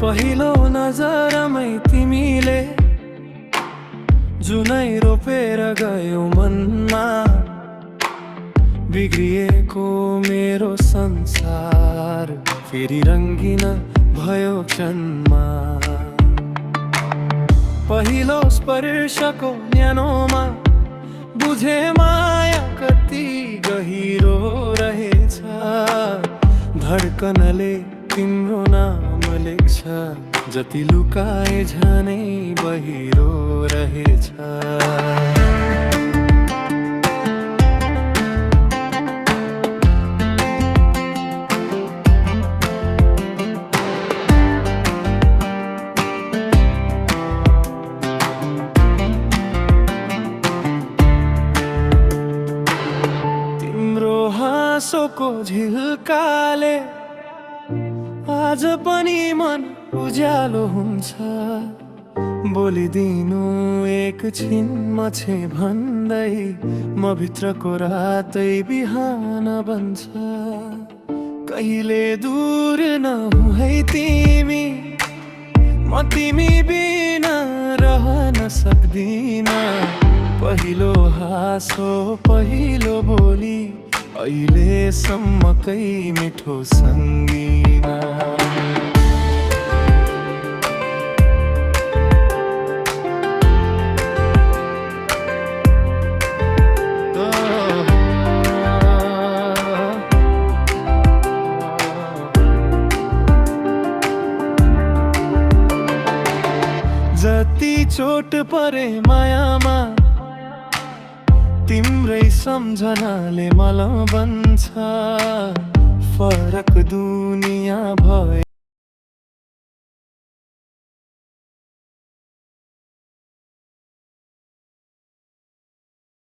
पहिलो नजरमै तिमीले जुनै रोपेर गयो मनमा, बिग्रिएको मेरो संसार फेरि रङ्गिन भयो क्षणमा। पहिलो स्पर्शको न्यानोमा बुझे माया कति गहिरो रहेछ, धड्कनले तिम्रो नाम लेख्छ, जति लुकाए झनै बहिरो रहेछ। हाँसोको झिल्काले आज पनि मन उज्यालो हुन्छ, बोलिदिनु एकछिन म छे भन्दै म भित्रको रातै बिहान बन्छ। कहिले दूर नहुँ है तिमी, म तिमी बिना रहन सक्दिन। पहिलो हाँसो पहिलो बोली अहिलेसम्मकै मिठो सङ्गीना। जति चोट परे मायामा तिम्रै सम्झनाले मलाई बन्छ, फरक दुनिया भए